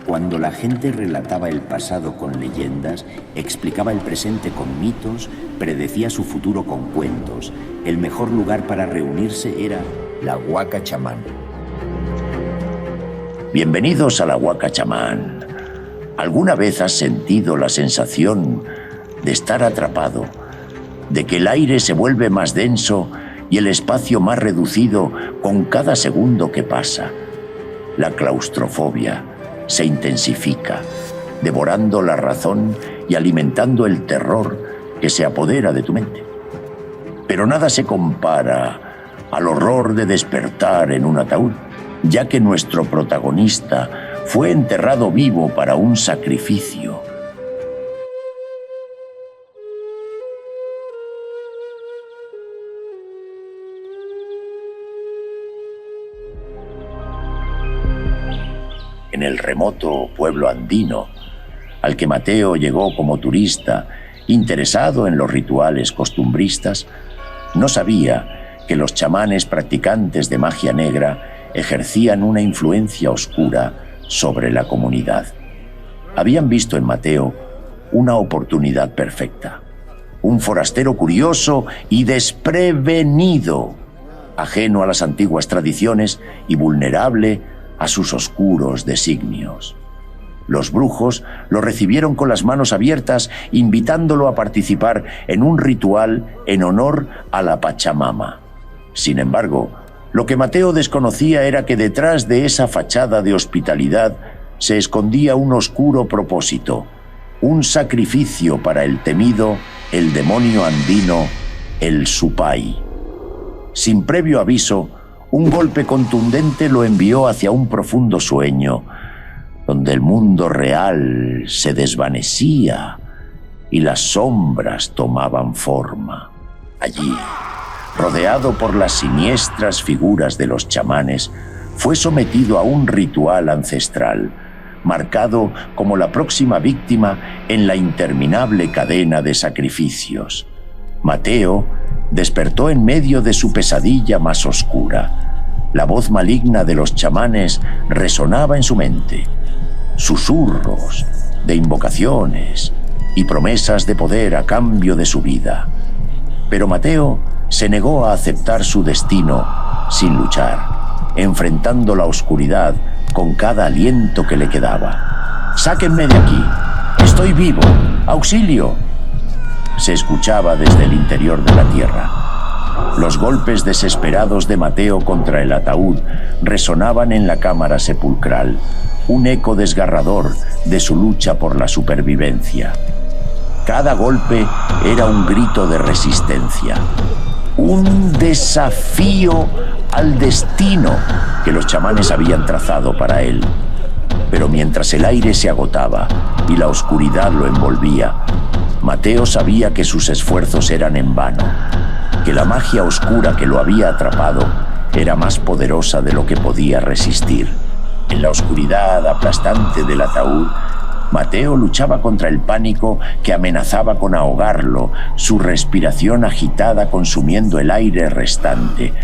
Cuando la gente relataba el pasado con leyendas, explicaba el presente con mitos, predecía su futuro con cuentos, el mejor lugar para reunirse era la Huaca Chamán. Bienvenidos a la Huaca Chamán. ¿Alguna vez has sentido la sensación de estar atrapado, de que el aire se vuelve más denso y el espacio más reducido con cada segundo que pasa? La claustrofobia se intensifica, devorando la razón y alimentando el terror que se apodera de tu mente. Pero nada se compara al horror de despertar en un ataúd, ya que nuestro protagonista fue enterrado vivo para un sacrificio. En el remoto pueblo andino, al que Mateo llegó como turista, interesado en los rituales costumbristas, no sabía que los chamanes practicantes de magia negra ejercían una influencia oscura sobre la comunidad. Habían visto en Mateo una oportunidad perfecta, un forastero curioso y desprevenido, ajeno a las antiguas tradiciones y vulnerable a sus oscuros designios. Los brujos lo recibieron con las manos abiertas, invitándolo a participar en un ritual en honor a la Pachamama. Sin embargo, lo que Mateo desconocía era que detrás de esa fachada de hospitalidad se escondía un oscuro propósito, un sacrificio para el temido, el demonio andino, el Supay. Sin previo aviso, un golpe contundente lo envió hacia un profundo sueño, donde el mundo real se desvanecía y las sombras tomaban forma. Allí, rodeado por las siniestras figuras de los chamanes, fue sometido a un ritual ancestral, marcado como la próxima víctima en la interminable cadena de sacrificios. Mateo despertó en medio de su pesadilla más oscura. La voz maligna de los chamanes resonaba en su mente. Susurros de invocaciones y promesas de poder a cambio de su vida. Pero Mateo se negó a aceptar su destino sin luchar, enfrentando la oscuridad con cada aliento que le quedaba. «¡Sáquenme de aquí! ¡Estoy vivo! ¡Auxilio!», se escuchaba desde el interior de la tierra. Los golpes desesperados de Mateo contra el ataúd resonaban en la cámara sepulcral, un eco desgarrador de su lucha por la supervivencia. Cada golpe era un grito de resistencia, un desafío al destino que los chamanes habían trazado para él. Pero mientras el aire se agotaba y la oscuridad lo envolvía, Mateo sabía que sus esfuerzos eran en vano, que la magia oscura que lo había atrapado era más poderosa de lo que podía resistir. En la oscuridad aplastante del ataúd, Mateo luchaba contra el pánico que amenazaba con ahogarlo, su respiración agitada consumiendo el aire restante.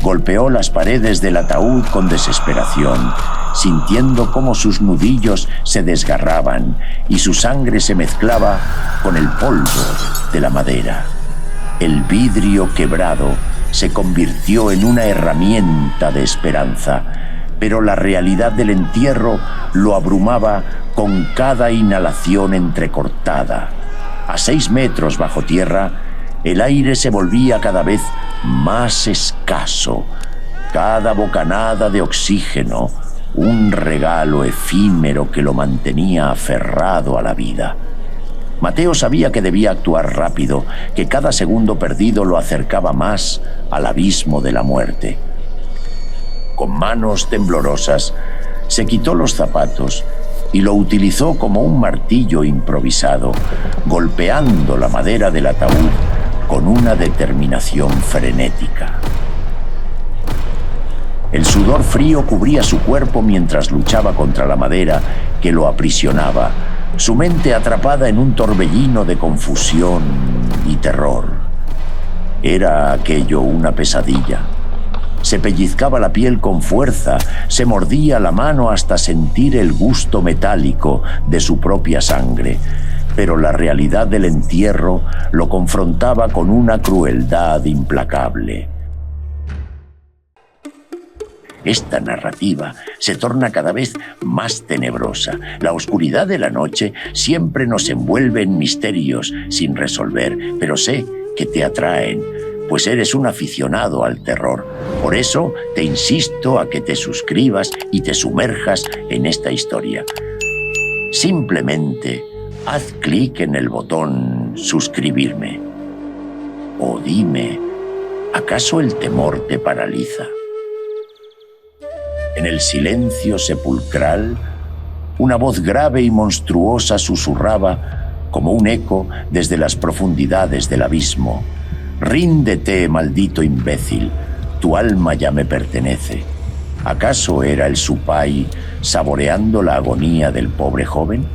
Golpeó las paredes del ataúd con desesperación, sintiendo cómo sus nudillos se desgarraban y su sangre se mezclaba con el polvo de la madera. El vidrio quebrado se convirtió en una herramienta de esperanza, pero la realidad del entierro lo abrumaba con cada inhalación entrecortada. A 6 metros bajo tierra, el aire se volvía cada vez más escaso. Cada bocanada de oxígeno, un regalo efímero que lo mantenía aferrado a la vida. Mateo sabía que debía actuar rápido, que cada segundo perdido lo acercaba más al abismo de la muerte. Con manos temblorosas, se quitó los zapatos y lo utilizó como un martillo improvisado, golpeando la madera del ataúd con una determinación frenética. El sudor frío cubría su cuerpo mientras luchaba contra la madera que lo aprisionaba, su mente atrapada en un torbellino de confusión y terror. ¿Era aquello una pesadilla? Se pellizcaba la piel con fuerza, se mordía la mano hasta sentir el gusto metálico de su propia sangre. Pero la realidad del entierro lo confrontaba con una crueldad implacable. Esta narrativa se torna cada vez más tenebrosa. La oscuridad de la noche siempre nos envuelve en misterios sin resolver, pero sé que te atraen, pues eres un aficionado al terror. Por eso te insisto a que te suscribas y te sumerjas en esta historia. Simplemente haz clic en el botón suscribirme. O dime, ¿acaso el temor te paraliza? En el silencio sepulcral, una voz grave y monstruosa susurraba como un eco desde las profundidades del abismo. «Ríndete, maldito imbécil, tu alma ya me pertenece». ¿Acaso era el Supai saboreando la agonía del pobre joven?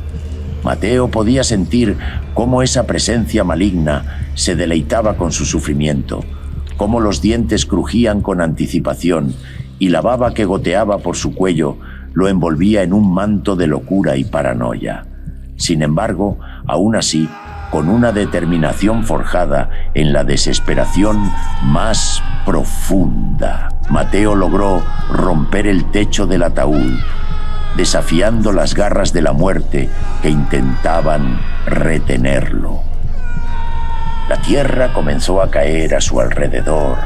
Mateo podía sentir cómo esa presencia maligna se deleitaba con su sufrimiento, cómo los dientes crujían con anticipación y la baba que goteaba por su cuello lo envolvía en un manto de locura y paranoia. Sin embargo, aún así, con una determinación forjada en la desesperación más profunda, Mateo logró romper el techo del ataúd, desafiando las garras de la muerte que intentaban retenerlo. La tierra comenzó a caer a su alrededor,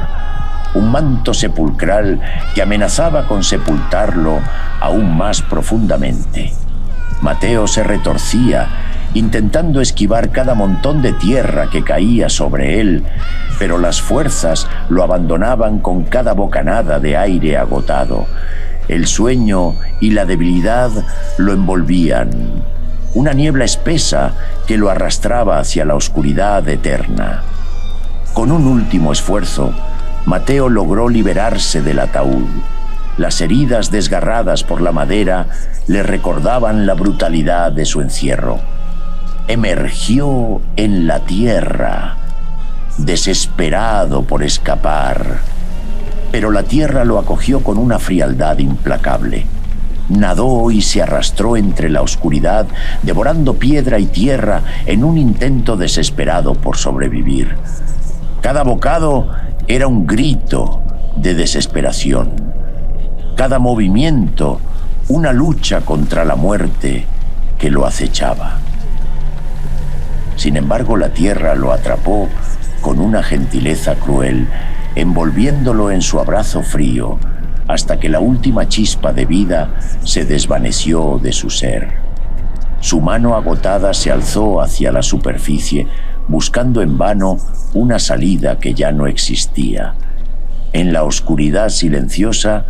un manto sepulcral que amenazaba con sepultarlo aún más profundamente. Mateo se retorcía, intentando esquivar cada montón de tierra que caía sobre él, pero las fuerzas lo abandonaban con cada bocanada de aire agotado. El sueño y la debilidad lo envolvían, una niebla espesa que lo arrastraba hacia la oscuridad eterna. Con un último esfuerzo, Mateo logró liberarse del ataúd. Las heridas desgarradas por la madera le recordaban la brutalidad de su encierro. Emergió en la tierra, desesperado por escapar, pero la tierra lo acogió con una frialdad implacable. Nadó y se arrastró entre la oscuridad, devorando piedra y tierra en un intento desesperado por sobrevivir. Cada bocado era un grito de desesperación. Cada movimiento, una lucha contra la muerte que lo acechaba. Sin embargo, la tierra lo atrapó con una gentileza cruel, envolviéndolo en su abrazo frío, hasta que la última chispa de vida se desvaneció de su ser. Su mano agotada se alzó hacia la superficie, buscando en vano una salida que ya no existía. En la oscuridad silenciosa,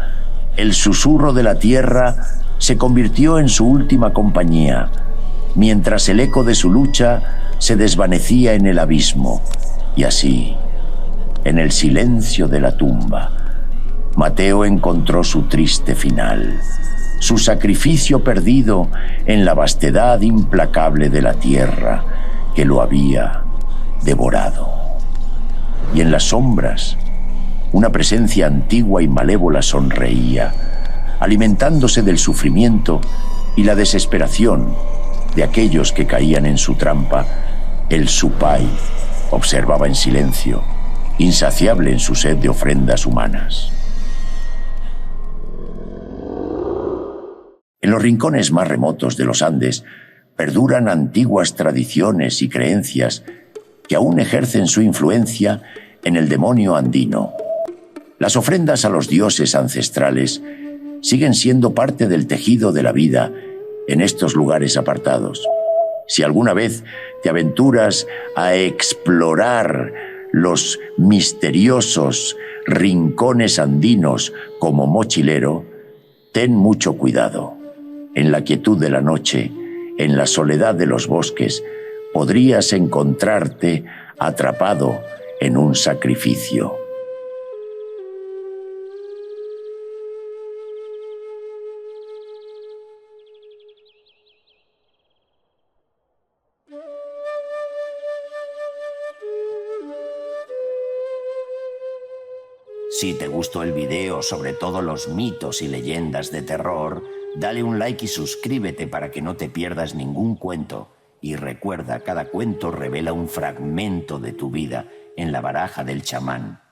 el susurro de la tierra se convirtió en su última compañía, mientras el eco de su lucha se desvanecía en el abismo. Y así, en el silencio de la tumba, Mateo encontró su triste final, su sacrificio perdido en la vastedad implacable de la tierra que lo había devorado. Y en las sombras, una presencia antigua y malévola sonreía, alimentándose del sufrimiento y la desesperación de aquellos que caían en su trampa. El Supai observaba en silencio, insaciable en su sed de ofrendas humanas. En los rincones más remotos de los Andes perduran antiguas tradiciones y creencias que aún ejercen su influencia en el demonio andino. Las ofrendas a los dioses ancestrales siguen siendo parte del tejido de la vida en estos lugares apartados. Si alguna vez te aventuras a explorar los misteriosos rincones andinos como mochilero, ten mucho cuidado. En la quietud de la noche, en la soledad de los bosques, podrías encontrarte atrapado en un sacrificio. Si te gustó el video sobre todos los mitos y leyendas de terror, dale un like y suscríbete para que no te pierdas ningún cuento. Y recuerda, cada cuento revela un fragmento de tu vida en la baraja del chamán.